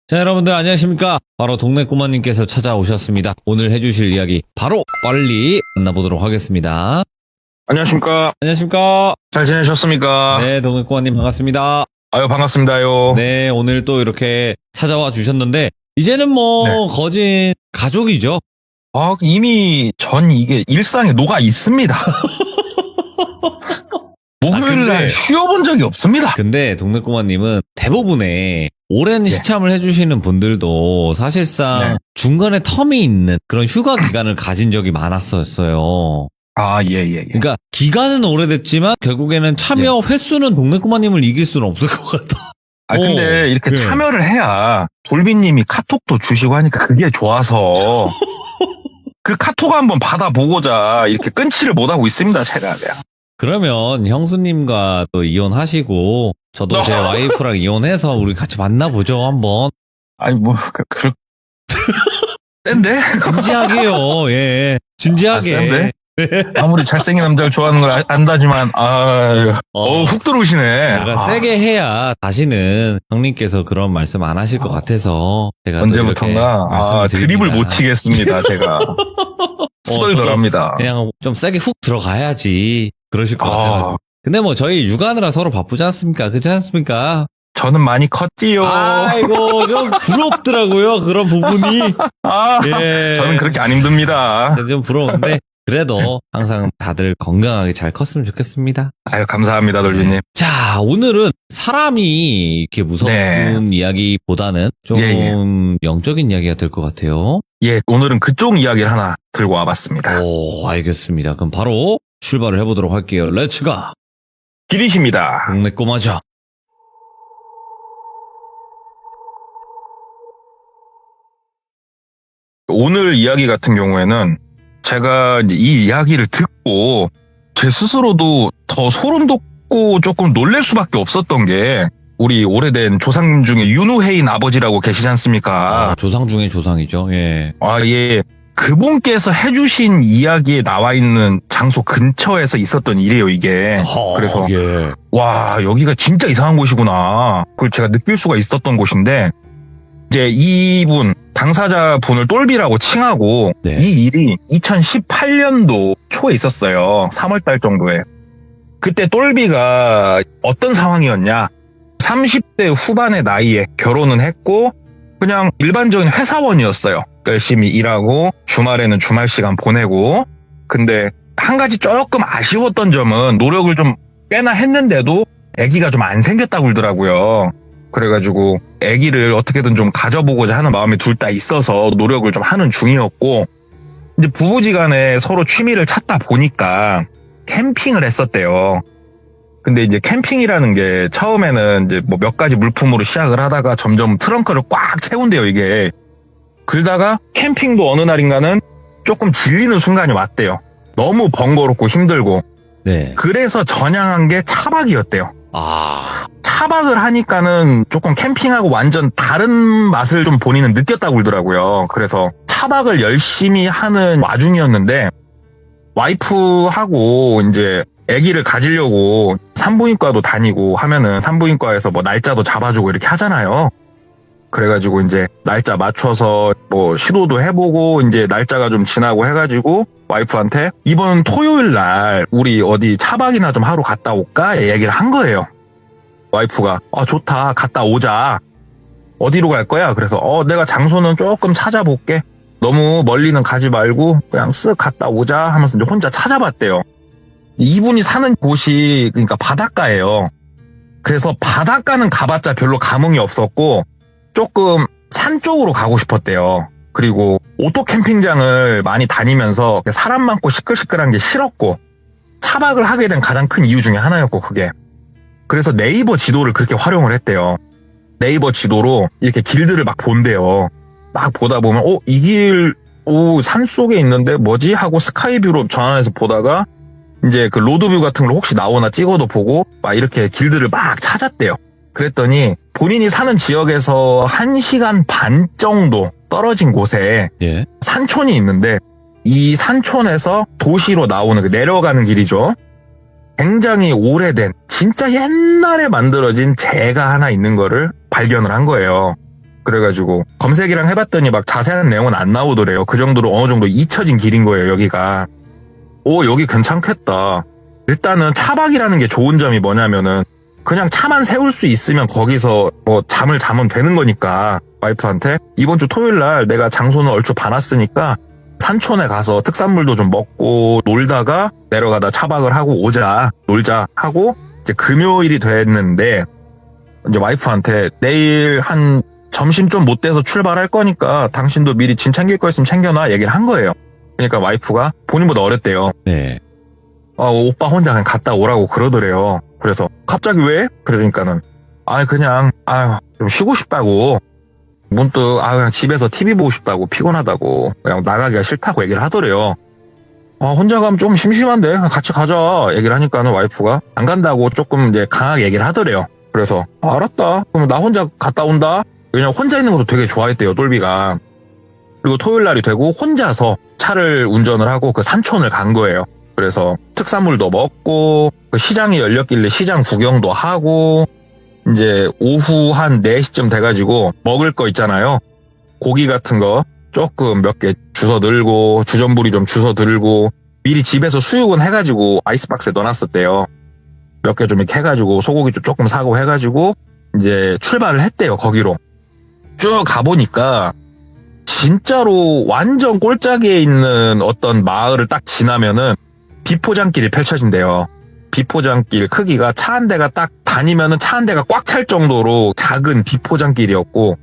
자, 여러분들 안녕하십니까? 바로 동네 꼬마님께서 찾아오셨습니다. 오늘 해주실 이야기 바로 빨리 만나보도록 하겠습니다. 안녕하십니까. 안녕하십니까? 잘 지내셨습니까? 네, 동네 꼬마님 반갑습니다. 아유, 반갑습니다요. 네, 오늘 또 이렇게 찾아와 주셨는데 이제는 네. 거진 가족이죠. 이미 전 이게 일상에 녹아 있습니다. 목요일날 근데- 쉬어본 적이 없습니다. 근데 동네 꼬마님은 대부분의 오랜 시참을 해주시는 분들도 사실상 네. 중간에 텀이 있는 그런 휴가 기간을 가진 적이 많았었어요. 예. 그러니까 기간은 오래됐지만 결국에는 참여 횟수는 동네 꼬마님을 이길 수는 없을 것 같아. 근데 이렇게 네. 참여를 해야 돌비님이 카톡도 주시고 하니까 그게 좋아서 그 카톡 한번 받아보고자 이렇게 끊지를 못하고 있습니다, 제가. 그러면 형수님과 또 이혼하시고 저도 제 와이프랑 이혼해서 우리 같이 만나보죠 한번. 아니, 센데? 진지하게요. 예. 진지하게. 센데? 아무리 잘생긴 남자를 좋아하는 걸 안다지만, 훅 들어오시네. 제가 세게 해야 다시는 형님께서 그런 말씀 안 하실 것 같아서 제가 또 언제부턴가 이렇게 말씀을 드립을 드립니다. 못 치겠습니다, 제가. 후덜덜합니다. 그냥 좀 세게 훅 들어가야지 그러실 것 같아요. 근데 저희 육아하느라 서로 바쁘지 않습니까? 그렇지 않습니까? 저는 많이 컸지요. 아이고 좀 부럽더라고요 그런 부분이. 예. 저는 그렇게 안 힘듭니다. 좀 부러운데 그래도 항상 다들 건강하게 잘 컸으면 좋겠습니다. 아유, 감사합니다, 돌비님. 자, 오늘은 사람이 이렇게 무서운 네. 이야기보다는 좀 영적인 이야기가 될 것 같아요. 예, 오늘은 그쪽 이야기를 하나 들고 와봤습니다. 오, 알겠습니다. 그럼 바로 출발을 해보도록 할게요. 렛츠가! 길이십니다. 동네 꼬마죠. 오늘 이야기 같은 경우에는 제가 이제 이 이야기를 듣고 제 스스로도 더 소름 돋고 조금 놀랄 수밖에 없었던 게 우리 오래된 조상 중에 윤우해인 아버지라고 계시지 않습니까? 조상 중에 조상이죠. 예. 예. 그분께서 해주신 이야기에 나와 있는 장소 근처에서 있었던 일이에요, 이게. 그래서 예. 와, 여기가 진짜 이상한 곳이구나. 그걸 제가 느낄 수가 있었던 곳인데, 이제 이분, 당사자분을 똘비라고 칭하고, 네. 이 일이 2018년도 초에 있었어요. 3월달 정도에. 그때 똘비가 어떤 상황이었냐. 30대 후반의 나이에 결혼은 했고, 그냥 일반적인 회사원이었어요. 열심히 일하고, 주말에는 주말 시간 보내고, 근데 한 가지 조금 아쉬웠던 점은 노력을 좀 꽤나 했는데도 아기가 좀 안 생겼다고 그러더라고요. 그래가지고 아기를 어떻게든 좀 가져보고자 하는 마음이 둘 다 있어서 노력을 좀 하는 중이었고, 이제 부부지간에 서로 취미를 찾다 보니까 캠핑을 했었대요. 근데 이제 캠핑이라는 게 처음에는 이제 몇 가지 물품으로 시작을 하다가 점점 트렁크를 꽉 채운대요, 이게. 그러다가 캠핑도 어느 날인가는 조금 질리는 순간이 왔대요. 너무 번거롭고 힘들고. 네. 그래서 전향한 게 차박이었대요. 차박을 하니까는 조금 캠핑하고 완전 다른 맛을 좀 본인은 느꼈다고 그러더라고요. 그래서 차박을 열심히 하는 와중이었는데 와이프하고 이제 아기를 가지려고 산부인과도 다니고 하면은 산부인과에서 날짜도 잡아주고 이렇게 하잖아요. 그래가지고 이제 날짜 맞춰서 시도도 해보고 이제 날짜가 좀 지나고 해가지고 와이프한테 이번 토요일 날 우리 어디 차박이나 좀 하러 갔다 올까? 얘기를 한 거예요. 와이프가 좋다, 갔다 오자. 어디로 갈 거야? 그래서 내가 장소는 조금 찾아볼게. 너무 멀리는 가지 말고 그냥 쓱 갔다 오자 하면서 이제 혼자 찾아봤대요. 이분이 사는 곳이 그러니까 바닷가예요. 그래서 바닷가는 가봤자 별로 감흥이 없었고 조금 산 쪽으로 가고 싶었대요. 그리고 오토 캠핑장을 많이 다니면서 사람 많고 시끌시끌한 게 싫었고 차박을 하게 된 가장 큰 이유 중에 하나였고 그게. 그래서 네이버 지도를 그렇게 활용을 했대요. 네이버 지도로 이렇게 길들을 막 본대요. 막 보다 보면 이 길 산 속에 있는데 뭐지? 하고 스카이뷰로 전화해서 보다가 이제 그 로드뷰 같은 걸 혹시 나오나 찍어도 보고 막 이렇게 길들을 막 찾았대요. 그랬더니 본인이 사는 지역에서 1시간 반 정도 떨어진 곳에 산촌이 있는데 이 산촌에서 도시로 나오는 내려가는 길이죠. 굉장히 오래된 진짜 옛날에 만들어진 제가 하나 있는 거를 발견을 한 거예요. 그래가지고 검색이랑 해봤더니 막 자세한 내용은 안 나오더래요. 그 정도로 어느 정도 잊혀진 길인 거예요, 여기가. 여기 괜찮겠다. 일단은 차박이라는 게 좋은 점이 뭐냐면은 그냥 차만 세울 수 있으면 거기서 뭐 잠을 자면 되는 거니까 와이프한테 이번 주 토요일 날 내가 장소는 얼추 봐놨으니까 산촌에 가서 특산물도 좀 먹고 놀다가 내려가다 차박을 하고 오자, 놀자 하고 이제 금요일이 됐는데 이제 와이프한테 내일 한 점심 좀 못 돼서 출발할 거니까 당신도 미리 짐 챙길 거 있으면 챙겨놔 얘기를 한 거예요. 그러니까 와이프가 본인보다 어렸대요. 네. 오빠 혼자 그냥 갔다 오라고 그러더래요. 그래서 갑자기 왜? 그러니까는 그냥 좀 쉬고 싶다고 문득 그냥 집에서 TV 보고 싶다고 피곤하다고 그냥 나가기가 싫다고 얘기를 하더래요. 혼자 가면 좀 심심한데 같이 가자 얘기를 하니까는 와이프가 안 간다고 조금 이제 강하게 얘기를 하더래요. 그래서 알았다. 그럼 나 혼자 갔다 온다. 왜냐면 혼자 있는 것도 되게 좋아했대요, 똘비가. 그리고 토요일 날이 되고 혼자서 차를 운전을 하고 그 산촌을 간 거예요. 그래서 특산물도 먹고 그 시장이 열렸길래 시장 구경도 하고 이제 오후 한 4시쯤 돼가지고 먹을 거 있잖아요. 고기 같은 거 조금 몇 개 주워 들고 주전부리 좀 주워 들고 미리 집에서 수육은 해가지고 아이스박스에 넣어놨었대요. 몇 개 좀 이렇게 해가지고 소고기도 조금 사고 해가지고 이제 출발을 했대요. 거기로 쭉 가보니까 진짜로 완전 꼴짝이에 있는 어떤 마을을 딱 지나면은 비포장길이 펼쳐진대요. 비포장길 크기가 차 한 대가 딱 다니면은 차 한 대가 꽉 찰 정도로 작은 비포장길이었고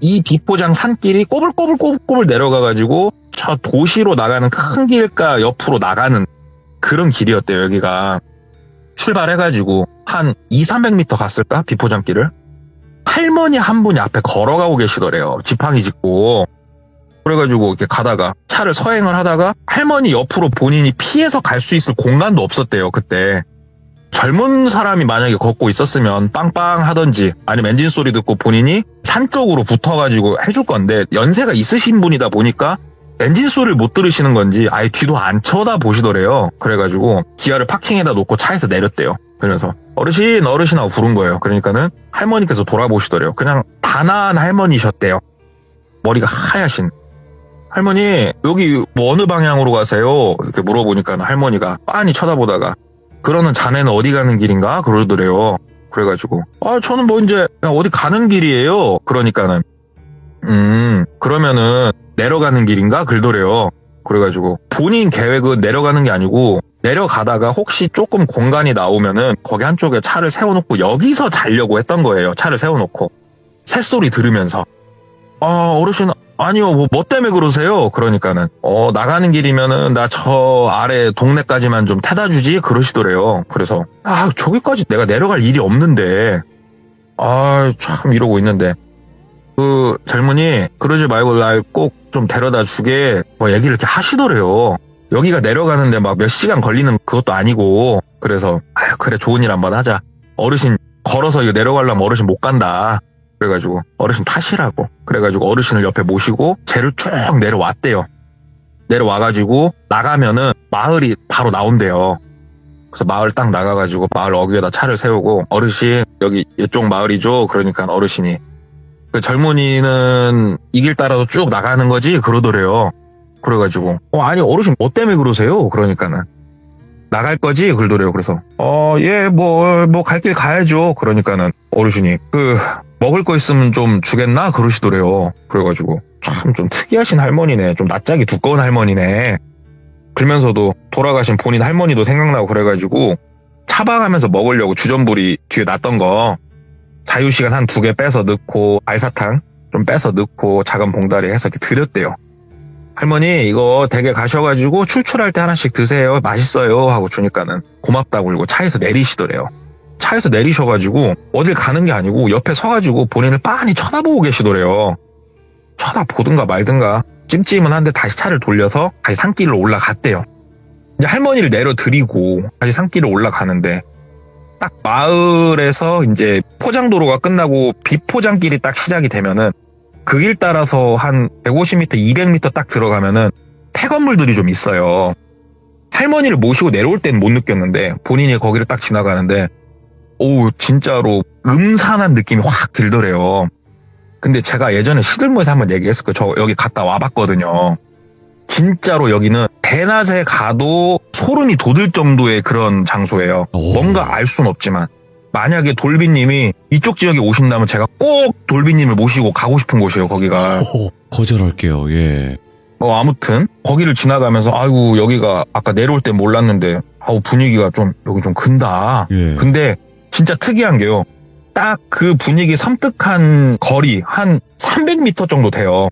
이 비포장 산길이 꼬불꼬불 내려가가지고 저 도시로 나가는 큰 길가 옆으로 나가는 그런 길이었대요. 여기가 출발해가지고 한 200-300m 갔을까? 비포장길을 할머니 한 분이 앞에 걸어가고 계시더래요. 지팡이 짚고. 그래가지고 이렇게 가다가 차를 서행을 하다가 할머니 옆으로 본인이 피해서 갈 수 있을 공간도 없었대요. 그때 젊은 사람이 만약에 걷고 있었으면 빵빵 하던지 아니면 엔진 소리 듣고 본인이 산 쪽으로 붙어가지고 해줄 건데 연세가 있으신 분이다 보니까 엔진 소리를 못 들으시는 건지 아예 뒤도 안 쳐다보시더래요. 그래가지고 기아를 파킹에다 놓고 차에서 내렸대요. 그러면서 어르신 하고 부른 거예요. 그러니까는 할머니께서 돌아보시더래요. 그냥 단아한 할머니셨대요. 머리가 하얗신. 할머니 여기 뭐 어느 방향으로 가세요? 이렇게 물어보니까 할머니가 빤히 쳐다보다가 그러는 자네는 어디 가는 길인가? 그러더래요. 그래가지고 저는 뭐 이제 그냥 어디 가는 길이에요. 그러니까는 그러면은 내려가는 길인가? 그러더래요. 그래가지고 본인 계획은 내려가는 게 아니고 내려가다가 혹시 조금 공간이 나오면은 거기 한쪽에 차를 세워놓고 여기서 자려고 했던 거예요. 차를 세워놓고 새소리 들으면서 어르신 아니요 뭐 때문에 그러세요? 그러니까는 나가는 길이면은 나 저 아래 동네까지만 좀 태다 주지 그러시더래요. 그래서 저기까지 내가 내려갈 일이 없는데 참 이러고 있는데 그 젊은이 그러지 말고 날 꼭 좀 데려다 주게 뭐 얘기를 이렇게 하시더래요. 여기가 내려가는데 막 몇 시간 걸리는 그것도 아니고 그래서 그래 좋은 일 한번 하자. 어르신 걸어서 이거 내려가려면 어르신 못 간다. 그래가지고 어르신 타시라고. 그래가지고 어르신을 옆에 모시고 쟤를 쭉 내려왔대요. 내려와가지고 나가면은 마을이 바로 나온대요. 그래서 마을 딱 나가가지고 마을 어귀에다 차를 세우고 어르신 여기 이쪽 마을이죠. 그러니까 어르신이 그 젊은이는 이 길 따라서 쭉 나가는 거지 그러더래요. 그래가지고 아니 어르신 뭐 때문에 그러세요? 그러니까는 나갈 거지 그러더래요. 그래서 예 뭐 갈 길 가야죠. 그러니까는 어르신이 그 먹을 거 있으면 좀 주겠나 그러시더래요. 그래가지고 참 좀 특이하신 할머니네. 좀 낯짝이 두꺼운 할머니네. 그러면서도 돌아가신 본인 할머니도 생각나고 그래가지고 차박하면서 먹으려고 주전부리 뒤에 놨던 거 자유시간 한 2개 빼서 넣고 알사탕 좀 빼서 넣고 작은 봉다리 해서 이렇게 드렸대요. 할머니 이거 댁에 가셔가지고 출출할 때 하나씩 드세요. 맛있어요 하고 주니까는 고맙다고 그러고 차에서 내리시더래요. 차에서 내리셔가지고 어딜 가는 게 아니고 옆에 서가지고 본인을 빤히 쳐다보고 계시더래요. 쳐다보든가 말든가 찜찜은 한데 다시 차를 돌려서 다시 산길로 올라갔대요. 이제 할머니를 내려드리고 다시 산길로 올라가는데 딱 마을에서 이제 포장도로가 끝나고 비포장길이 딱 시작이 되면은 그 길 따라서 한 150m, 200m 딱 들어가면은 폐건물들이 좀 있어요. 할머니를 모시고 내려올 때는 못 느꼈는데 본인이 거기를 딱 지나가는데 진짜로 음산한 느낌이 확 들더래요. 근데 제가 예전에 시들모에서 한번 얘기했을 거예요. 저 여기 갔다 와봤거든요. 진짜로 여기는 대낮에 가도 소름이 돋을 정도의 그런 장소예요. 오. 뭔가 알 수는 없지만 만약에 돌비님이 이쪽 지역에 오신다면 제가 꼭 돌비님을 모시고 가고 싶은 곳이에요. 거기가. 거절할게요. 예. 아무튼 거기를 지나가면서 아이고 여기가 아까 내려올 때 몰랐는데 아우 분위기가 좀 여기 좀 근다. 예. 근데 진짜 특이한 게요. 딱 그 분위기 섬뜩한 거리 한 300m 정도 돼요.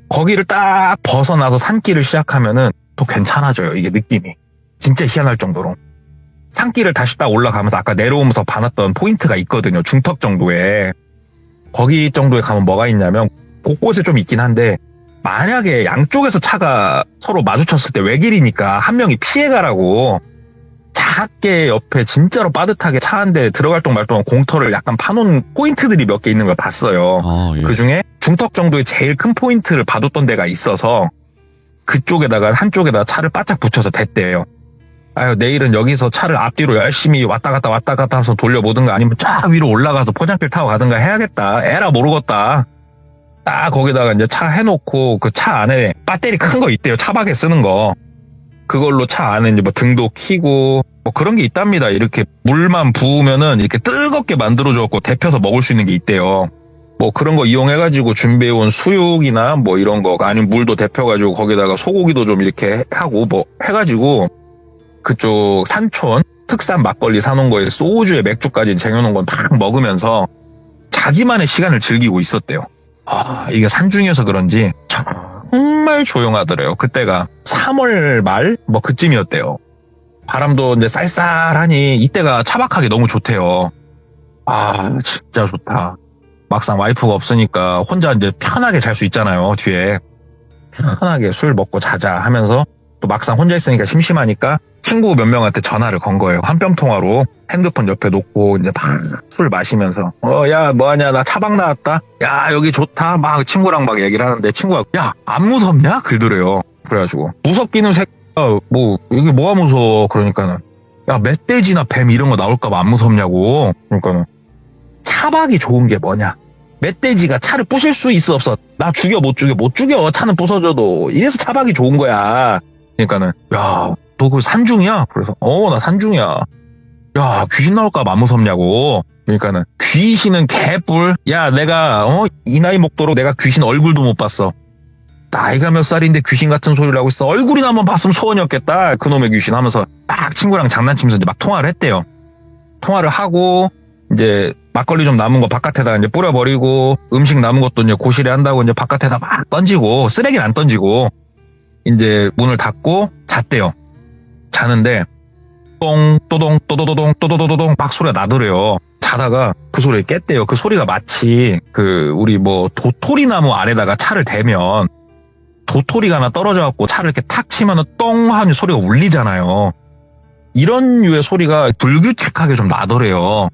거기를 딱 벗어나서 산길을 시작하면은 또 괜찮아져요. 이게 느낌이. 진짜 희한할 정도로. 산길을 다시 딱 올라가면서 아까 내려오면서 봐놨던 포인트가 있거든요. 중턱 정도에. 거기 정도에 가면 뭐가 있냐면 곳곳에 좀 있긴 한데 만약에 양쪽에서 차가 서로 마주쳤을 때 외길이니까 한 명이 피해가라고 작게 옆에 진짜로 빠듯하게 차 한 대 들어갈 동 말 동안 공터를 약간 파놓은 포인트들이 몇 개 있는 걸 봤어요. 아, 예. 그 중에 중턱 정도의 제일 큰 포인트를 봐뒀던 데가 있어서 그쪽에다가 한쪽에다가 차를 바짝 붙여서 댔대요. 아유 내일은 여기서 차를 앞뒤로 열심히 왔다 갔다 하면서 돌려보든가 아니면 쫙 위로 올라가서 포장길 타고 가든가 해야겠다. 에라 모르겠다. 딱 거기다가 이제 차 해놓고 그 차 안에 배터리 큰 거 있대요. 차박에 쓰는 거. 그걸로 차 안에 이제 뭐 등도 켜고 뭐 그런 게 있답니다. 이렇게 물만 부으면은 이렇게 뜨겁게 만들어줘갖고 데펴서 먹을 수 있는 게 있대요. 뭐 그런 거 이용해가지고 준비해온 수육이나 뭐 이런 거 아니면 물도 데펴가지고 거기다가 소고기도 좀 이렇게 하고 뭐 해가지고 그쪽 산촌 특산 막걸리 사놓은 거에 소주에 맥주까지 쟁여놓은 건 막 먹으면서 자기만의 시간을 즐기고 있었대요. 아 이게 산중이어서 그런지 정말 조용하더래요. 그때가 3월 말 뭐 그쯤이었대요. 바람도 이제 쌀쌀하니 이때가 차박하기 너무 좋대요. 아 진짜 좋다. 막상 와이프가 없으니까 혼자 이제 편하게 잘 수 있잖아요. 뒤에 편하게 술 먹고 자자 하면서 또 막상 혼자 있으니까 심심하니까 친구 몇 명한테 전화를 건 거예요. 한 뼘 통화로 핸드폰 옆에 놓고 이제 막 술 마시면서 야 뭐하냐 나 차박 나왔다. 야 여기 좋다. 막 친구랑 막 얘기를 하는데 친구가 야 안 무섭냐? 그러더래요. 그래가지고 무섭기는 뭐 이게 뭐가 무서워. 그러니까는 야 멧돼지나 뱀 이런 거 나올까 봐 안 무섭냐고. 그러니까는 차박이 좋은 게 뭐냐? 멧돼지가 차를 부술 수 있어 없어? 나 죽여 못 죽여 차는 부서져도. 이래서 차박이 좋은 거야. 그러니까는 야 너 그 산중이야? 그래서 나 산중이야. 야 귀신 나올까 봐 안 무섭냐고. 그러니까는 귀신은 개뿔. 야 내가 이 나이 먹도록 내가 귀신 얼굴도 못 봤어. 나이가 몇 살인데 귀신 같은 소리를 하고 있어. 얼굴이나 한번 봤으면 소원이었겠다. 그놈의 귀신 하면서 막 친구랑 장난치면서 이제 막 통화를 했대요. 통화를 하고 이제 막걸리 좀 남은 거 바깥에다 이제 뿌려버리고 음식 남은 것도 이제 고시래 한다고 이제 바깥에다 막 던지고 쓰레기는 안 던지고 이제 문을 닫고 잤대요. 자는데 똥 또동 또도도동 또도도도동 막 소리가 나더래요. 자다가 그 소리에 깼대요. 그 소리가 마치 그 우리 뭐 도토리 나무 아래다가 차를 대면 도토리가 하나 떨어져갖고 차를 이렇게 탁 치면은 똥 하는 소리가 울리잖아요. 이런 류의 소리가 불규칙하게 좀 나더래요.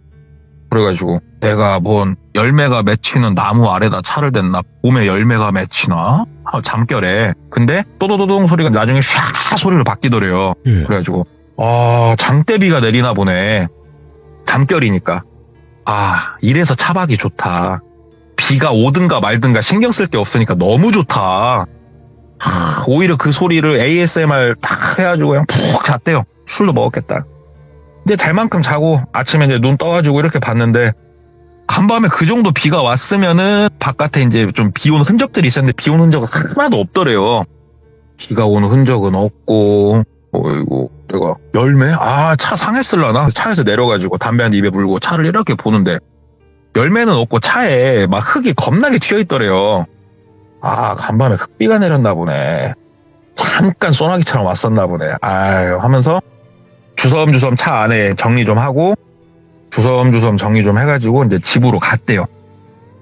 그래가지고 내가 뭔 열매가 맺히는 나무 아래다 차를 댔나? 봄에 열매가 맺히나? 잠결에. 근데 또도도동 소리가 나중에 샤 소리로 바뀌더래요. 예. 그래가지고 장대비가 내리나 보네. 잠결이니까. 이래서 차박이 좋다. 비가 오든가 말든가 신경 쓸 게 없으니까 너무 좋다. 오히려 그 소리를 ASMR 딱 해가지고 그냥 푹 잤대요. 술도 먹었겠다. 이제 잘 만큼 자고 아침에 이제 눈 떠가지고 이렇게 봤는데 간밤에 그 정도 비가 왔으면은 바깥에 이제 좀 비 오는 흔적들이 있었는데 비 오는 흔적은 하나도 없더래요. 비가 오는 흔적은 없고 어이구 내가 열매? 차 상했을라나? 차에서 내려가지고 담배 한 입에 물고 차를 이렇게 보는데 열매는 없고 차에 막 흙이 겁나게 튀어있더래요. 간밤에 흙비가 내렸나 보네. 잠깐 소나기처럼 왔었나 보네. 하면서 주섬주섬 차 안에 정리 좀 하고 주섬주섬 정리 좀 해가지고 이제 집으로 갔대요.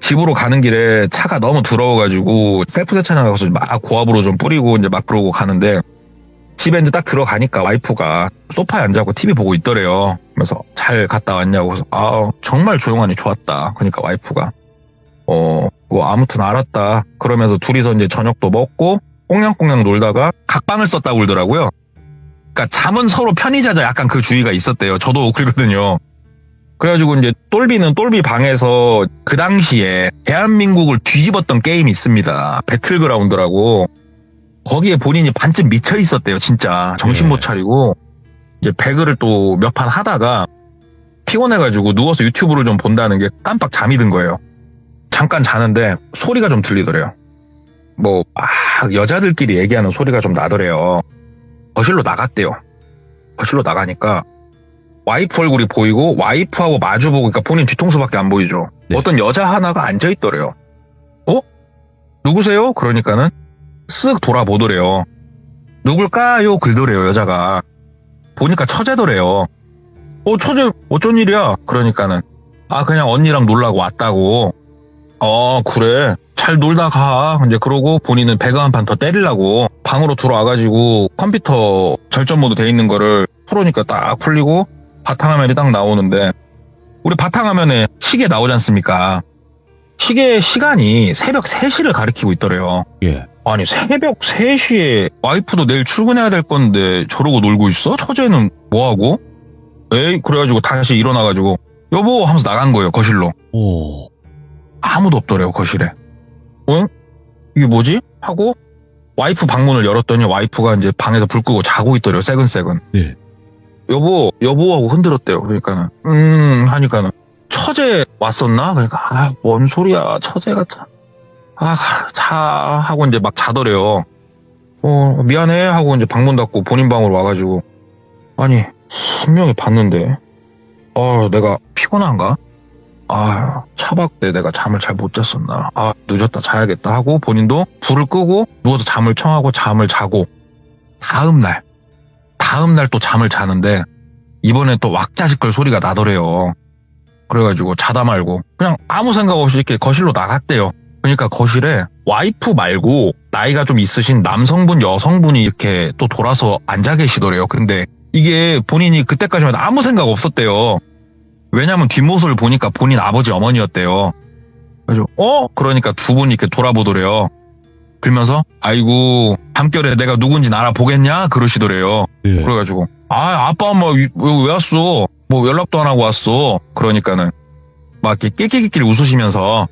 집으로 가는 길에 차가 너무 더러워가지고 셀프 세차장 가서 막 고압으로 좀 뿌리고 이제 막 그러고 가는데 집에 이제 딱 들어가니까 와이프가 소파에 앉아서 TV 보고 있더래요. 그래서 잘 갔다 왔냐고. 그래서 정말 조용하니 좋았다. 그러니까 와이프가 뭐 아무튼 알았다. 그러면서 둘이서 이제 저녁도 먹고 꽁냥꽁냥 놀다가 각방을 썼다고 그러더라고요. 그러니까 잠은 서로 편히 자자 약간 그 주의가 있었대요. 저도 그러거든요. 그래가지고 이제 똘비는 똘비 방에서 그 당시에 대한민국을 뒤집었던 게임이 있습니다. 배틀그라운드라고. 거기에 본인이 반쯤 미쳐 있었대요, 진짜. 정신 못 차리고. 이제 배그를 또 몇 판 하다가 피곤해가지고 누워서 유튜브를 좀 본다는 게 깜빡 잠이 든 거예요. 잠깐 자는데 소리가 좀 들리더래요. 뭐, 여자들끼리 얘기하는 소리가 좀 나더래요. 거실로 나갔대요. 거실로 나가니까 와이프 얼굴이 보이고 와이프하고 마주보고, 그러니까 본인 뒤통수밖에 안 보이죠. 네. 어떤 여자 하나가 앉아있더래요. 누구세요? 그러니까는 쓱 돌아보더래요. 누굴까요? 그러더래요, 여자가. 보니까 처제더래요. 처제 어쩐 일이야? 그러니까는 그냥 언니랑 놀라고 왔다고. 그래. 잘 놀다 가. 이제 그러고 본인은 배그 한 판 더 때리려고 방으로 들어와가지고 컴퓨터 절전 모드 돼 있는 거를 풀으니까 딱 풀리고 바탕화면이 딱 나오는데, 우리 바탕화면에 시계 나오지 않습니까? 시계 시간이 새벽 3시를 가리키고 있더래요. 예. 아니, 새벽 3시에 와이프도 내일 출근해야 될 건데 저러고 놀고 있어? 처제는 뭐하고? 에이, 그래가지고 다시 일어나가지고 여보 하면서 나간 거예요, 거실로. 오. 아무도 없더래요, 거실에. 이게 뭐지? 하고 와이프 방문을 열었더니 와이프가 이제 방에서 불 끄고 자고 있더래요, 새근새근. 네. 여보 하고 흔들었대요. 그러니까는 하니까는 처제 왔었나? 그러니까 뭔 소리야, 처제가 자 하고 이제 막 자더래요. 미안해 하고 이제 방문 닫고 본인 방으로 와가지고, 아니 분명히 봤는데 내가 피곤한가? 차박때 내가 잠을 잘 못 잤었나? 늦었다, 자야겠다 하고 본인도 불을 끄고 누워서 잠을 청하고 잠을 자고, 다음날 또 잠을 자는데 이번엔 또 왁자지껄 소리가 나더래요. 그래가지고 자다 말고 그냥 아무 생각 없이 이렇게 거실로 나갔대요. 그러니까 거실에 와이프 말고 나이가 좀 있으신 남성분, 여성분이 이렇게 또 돌아서 앉아 계시더래요. 근데 이게 본인이 그때까지만 아무 생각 없었대요. 왜냐면 뒷모습을 보니까 본인 아버지 어머니였대요. 그래서 그러니까 두 분이 이렇게 돌아보더래요. 그러면서 아이고 잠결에 내가 누군지 알아보겠냐? 그러시더래요. 예. 그래가지고 아빠 엄마 왜 왔어? 뭐 연락도 안 하고 왔어? 그러니까는 막 이렇게 낄낄낄낄 웃으시면서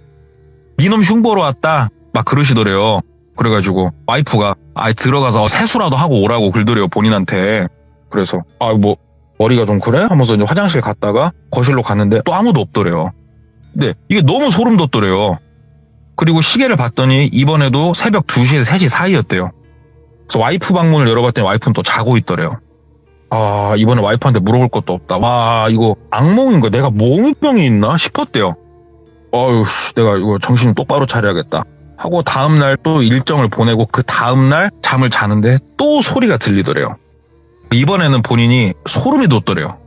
니놈 흉보러 왔다 막 그러시더래요. 그래가지고 와이프가 들어가서 세수라도 하고 오라고 그러더래요, 본인한테. 그래서 뭐 머리가 좀 그래? 하면서 이제 화장실 갔다가 거실로 갔는데 또 아무도 없더래요. 근데 이게 너무 소름 돋더래요. 그리고 시계를 봤더니 이번에도 새벽 2시에서 3시 사이였대요. 그래서 와이프 방문을 열어봤더니 와이프는 또 자고 있더래요. 이번에 와이프한테 물어볼 것도 없다. 이거 악몽인 거야. 내가 몽병이 있나 싶었대요. 내가 이거 정신 똑바로 차려야겠다 하고 다음날 또 일정을 보내고 그 다음날 잠을 자는데 또 소리가 들리더래요. 이번에는 본인이 소름이 돋더래요.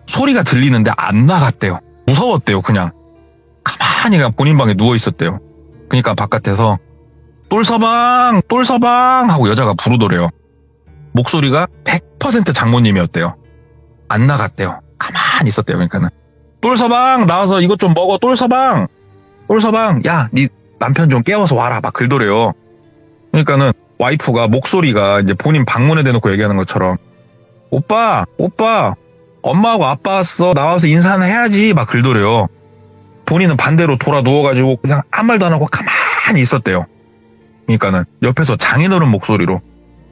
소리가 들리는데 안 나갔대요. 무서웠대요. 그냥 가만히 그냥 본인 방에 누워 있었대요. 그러니까 바깥에서 똘서방 하고 여자가 부르더래요. 목소리가 100% 장모님이었대요. 안 나갔대요. 가만히 있었대요. 그러니까는 똘서방 나와서 이것 좀 먹어. 똘서방 야, 네 남편 좀 깨워서 와라 막 그러더래요. 그러니까는 와이프가 목소리가 이제 본인 방문에 대놓고 얘기하는 것처럼 오빠 엄마하고 아빠 왔어. 나와서 인사는 해야지 막 그러더래요. 본인은 반대로 돌아 누워가지고 그냥 아무 말도 안 하고 가만히 있었대요. 그러니까는 옆에서 장인어른 목소리로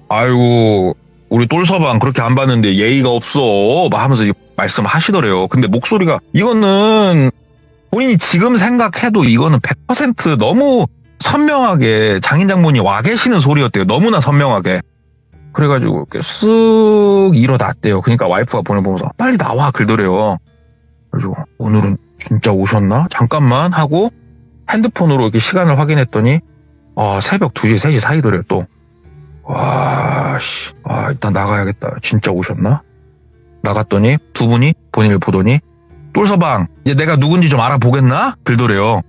아이고 우리 똘서방 그렇게 안 봤는데 예의가 없어 막 하면서 말씀하시더래요. 근데 목소리가 이거는 본인이 지금 생각해도 이거는 100% 너무 선명하게 장인 장모님 와 계시는 소리였대요. 너무나 선명하게. 그래가지고 이렇게 쓱 일어났대요. 그러니까 와이프가 보내보면서 빨리 나와 그러더래요. 그래서 오늘은 진짜 오셨나? 잠깐만 하고 핸드폰으로 이렇게 시간을 확인했더니 새벽 2시, 3시 사이더래요 또. 일단 나가야겠다. 진짜 오셨나? 나갔더니 두 분이 본인을 보더니 똘서방 이제 내가 누군지 좀 알아보겠나? 그러더래요.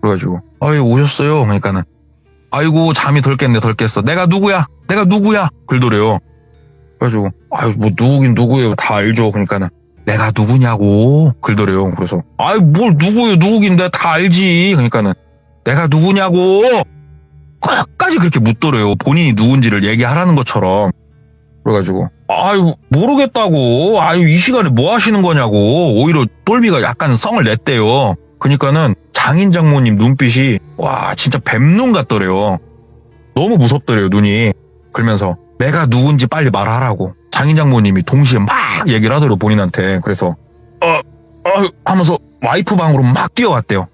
그래가지고 오셨어요. 그러니까는 아이고 잠이 덜 깼네 덜 깼어. 내가 누구야? 그러더래요. 그래가지고 뭐 누구긴 누구예요. 다 알죠. 그러니까는 내가 누구냐고 그러더래요. 그래서 뭘 누구예요? 누구긴 내가 다 알지. 그러니까는 내가 누구냐고 끝까지 그렇게 묻더래요. 본인이 누군지를 얘기하라는 것처럼. 그래가지고 아유, 모르겠다고. 아유, 이 시간에 뭐 하시는 거냐고. 오히려 똘비가 약간 성을 냈대요. 그러니까는 장인 장모님 눈빛이 와, 진짜 뱀눈 같더래요. 너무 무섭더래요, 눈이. 그러면서 내가 누군지 빨리 말하라고. 장인 장모님이 동시에 막 얘기를 하더래요, 본인한테. 그래서 하면서 와이프 방으로 막 뛰어갔대요.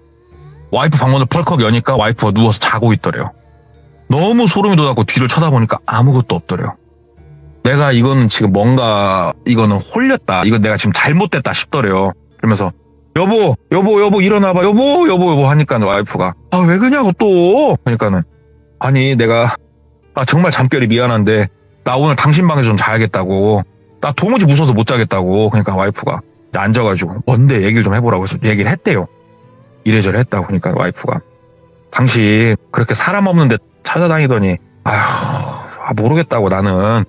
와이프 방문을 펄컥 여니까 와이프가 누워서 자고 있더래요. 너무 소름이 돋았고 뒤를 쳐다보니까 아무것도 없더래요. 내가 이거는 지금 뭔가 이거는 홀렸다. 이건 내가 지금 잘못됐다 싶더래요. 그러면서 여보 일어나봐. 여보 하니까는 와이프가 왜 그러냐고 또. 그러니까는 아니 내가 정말 잠결이 미안한데 나 오늘 당신 방에서 좀 자야겠다고. 나 도무지 무서워서 못 자겠다고. 그러니까 와이프가 앉아가지고 뭔데 얘기를 좀 해보라고 해서 얘기를 했대요. 이래저래 했다고. 그러니까 와이프가 당신 그렇게 사람 없는 데 찾아다니더니 모르겠다고 나는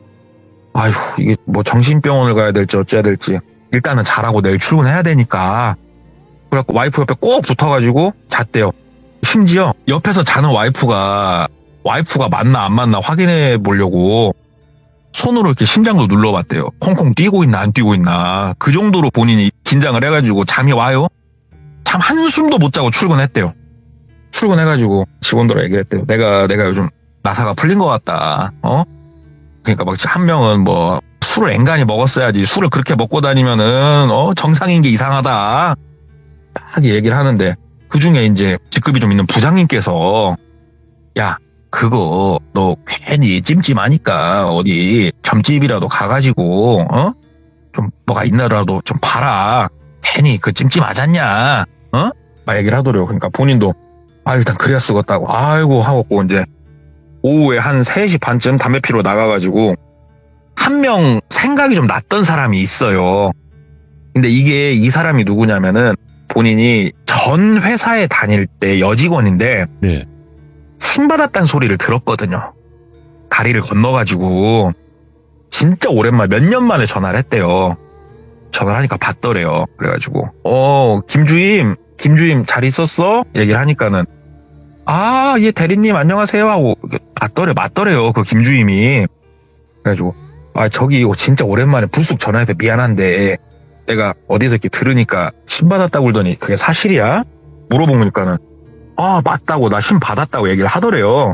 이게 뭐 정신병원을 가야 될지 어째야 될지 일단은 자라고 내일 출근해야 되니까. 그래갖고 와이프 옆에 꼭 붙어가지고 잤대요. 심지어 옆에서 자는 와이프가 맞나 안 맞나 확인해 보려고 손으로 이렇게 심장도 눌러봤대요. 콩콩 뛰고 있나 안 뛰고 있나. 그 정도로 본인이 긴장을 해가지고 잠이 와요. 잠 한숨도 못 자고 출근했대요. 출근해가지고 직원들하고 얘기를 했대요. 내가 요즘 나사가 풀린 것 같다. 그러니까 막 한 명은 뭐 술을 앵간히 먹었어야지 술을 그렇게 먹고 다니면은 정상인 게 이상하다. 딱 얘기를 하는데 그 중에 이제 직급이 좀 있는 부장님께서 야 그거 너 괜히 찜찜하니까 어디 점집이라도 가가지고 좀 뭐가 있나라도 좀 봐라. 괜히 그 찜찜하잖냐. 막 얘기를 하더래요. 그러니까 본인도 일단 그래야 쓰겠다고 아이고 하고 이제 오후에 한 3시 반쯤 담배 피러 나가가지고 한 명 생각이 좀 났던 사람이 있어요. 근데 이게 이 사람이 누구냐면은 본인이 전 회사에 다닐 때 여직원인데 네. 신 받았다는 소리를 들었거든요. 다리를 건너가지고 진짜 오랜만에 몇 년 만에 전화를 했대요. 전화를 하니까 받더래요. 그래가지고 김주임 잘 있었어? 얘기를 하니까는 예 대리님 안녕하세요 하고 맞더래요 그 김주임이. 그래가지고 저기 진짜 오랜만에 불쑥 전화해서 미안한데 내가 어디서 이렇게 들으니까 신 받았다고 그러더니 그게 사실이야? 물어보니까는 맞다고 나 신 받았다고 얘기를 하더래요.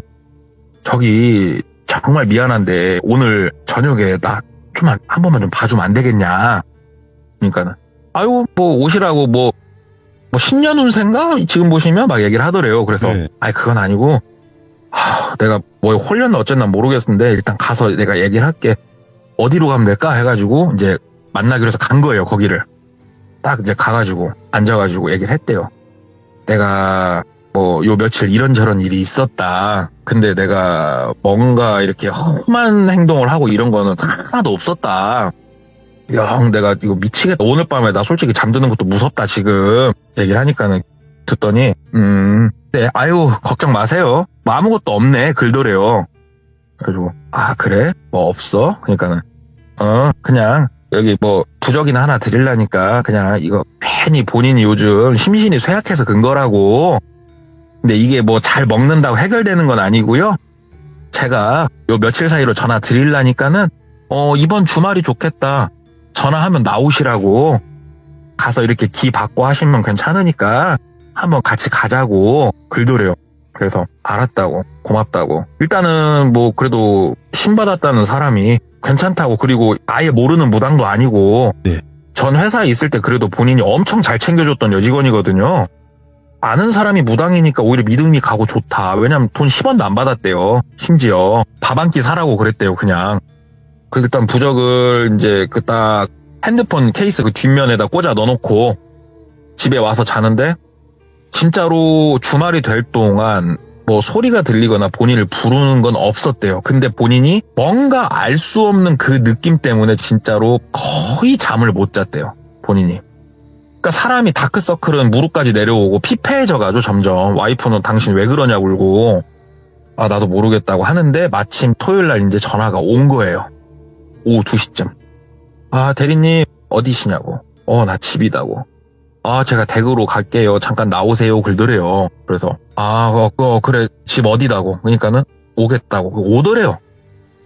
저기 정말 미안한데 오늘 저녁에 나 좀 한 번만 좀 봐주면 안 되겠냐. 그러니까는 뭐 오시라고 뭐 신년운세인가 지금 보시면 막 얘기를 하더래요. 그래서 네. 그건 아니고 내가 뭐 홀렸나 어쨌나 모르겠는데 일단 가서 내가 얘기를 할게. 어디로 가면 될까 해가지고 이제 만나기로 해서 간 거예요. 거기를 딱 이제 가가지고 앉아가지고 얘기를 했대요. 내가 뭐 요 며칠 이런저런 일이 있었다. 근데 내가 뭔가 이렇게 험한 행동을 하고 이런 거는 하나도 없었다. 형 내가 이거 미치겠다. 오늘 밤에 나 솔직히 잠드는 것도 무섭다 지금. 얘기를 하니까는 듣더니 네 걱정 마세요. 뭐 아무것도 없네 글더래요. 그래가지고 그래? 뭐 없어? 그러니까는 그냥 여기 뭐 부적이나 하나 드리려니까 그냥 이거 괜히 본인이 요즘 심신이 쇠약해서 근 거라고. 근데 이게 뭐 잘 먹는다고 해결되는 건 아니고요. 제가 요 며칠 사이로 전화 드리려니까는 이번 주말이 좋겠다. 전화하면 나오시라고. 가서 이렇게 기 받고 하시면 괜찮으니까 한번 같이 가자고 글더래요. 그래서 알았다고 고맙다고. 일단은 뭐 그래도 신 받았다는 사람이 괜찮다고. 그리고 아예 모르는 무당도 아니고 네. 전 회사에 있을 때 그래도 본인이 엄청 잘 챙겨줬던 여직원이거든요. 아는 사람이 무당이니까 오히려 믿음이 가고 좋다. 왜냐면 돈 10원도 안 받았대요. 심지어 밥 한 끼 사라고 그랬대요. 그냥. 그래서 일단 부적을 이제 그 딱 핸드폰 케이스 그 뒷면에다 꽂아 넣어놓고 집에 와서 자는데 진짜로 주말이 될 동안 뭐 소리가 들리거나 본인을 부르는 건 없었대요. 근데 본인이 뭔가 알 수 없는 그 느낌 때문에 진짜로 거의 잠을 못 잤대요. 본인이. 그러니까 사람이 다크서클은 무릎까지 내려오고 피폐해져가지고 점점 와이프는 당신 왜 그러냐고 울고 나도 모르겠다고 하는데 마침 토요일날 이제 전화가 온 거예요. 오후 2시쯤. 대리님 어디시냐고. 나 집이다고. 제가 댁으로 갈게요. 잠깐 나오세요. 글더래요. 그래서 그래 집 어디다고. 그러니까는 오겠다고. 오더래요.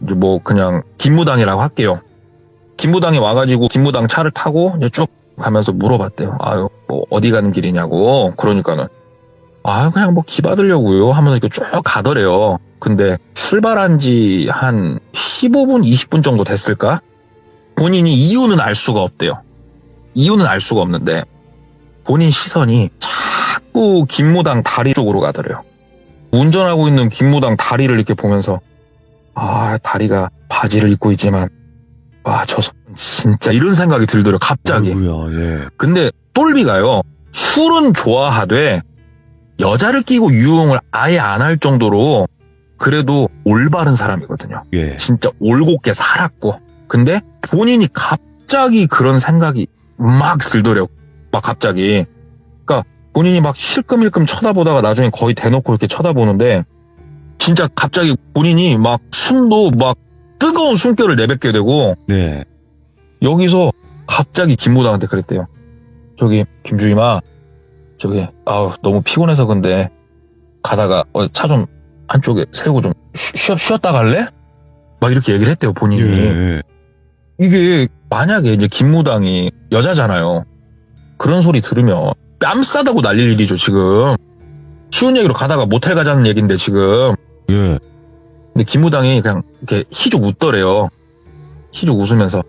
이제 뭐 그냥 김무당이라고 할게요. 김무당이 와가지고 김무당 차를 타고 이제 쭉 가면서 물어봤대요. 아유, 뭐 어디 가는 길이냐고. 그러니까는 아, 그냥 뭐 기받으려고요 하면서 이렇게 쭉 가더래요. 근데 출발한 지 한 15분, 20분 정도 됐을까? 본인이 이유는 알 수가 없대요. 이유는 알 수가 없는데 본인 시선이 자꾸 김무당 다리 쪽으로 가더래요. 운전하고 있는 김무당 다리를 이렇게 보면서 아, 다리가 바지를 입고 있지만 와, 저 사람 진짜 이런 생각이 들더래요. 갑자기. 아이고야, 예. 근데 똘비가요. 술은 좋아하되 여자를 끼고 유흥을 아예 안 할 정도로 그래도 올바른 사람이거든요. 예. 진짜 올곧게 살았고. 근데 본인이 갑자기 그런 생각이 막 들더래요. 막 갑자기. 그러니까 본인이 막 힐끔힐끔 쳐다보다가 나중에 거의 대놓고 이렇게 쳐다보는데 진짜 갑자기 본인이 막 숨도 막 뜨거운 숨결을 내뱉게 되고 네. 여기서 갑자기 김무당한테 그랬대요. 저기 김주임아, 저기 아우 너무 피곤해서 근데 가다가 차 좀 한쪽에 세우고 좀 쉬었다 갈래? 막 이렇게 얘기를 했대요 본인이. 예. 이게 만약에 이제 김무당이 여자잖아요. 그런 소리 들으면 뺨 싸다고 날릴 일이죠 지금. 쉬운 얘기로 가다가 모텔 가자는 얘기인데 지금. 예. 근데 김무당이 그냥 이렇게 희죽 웃더래요. 희죽 웃으면서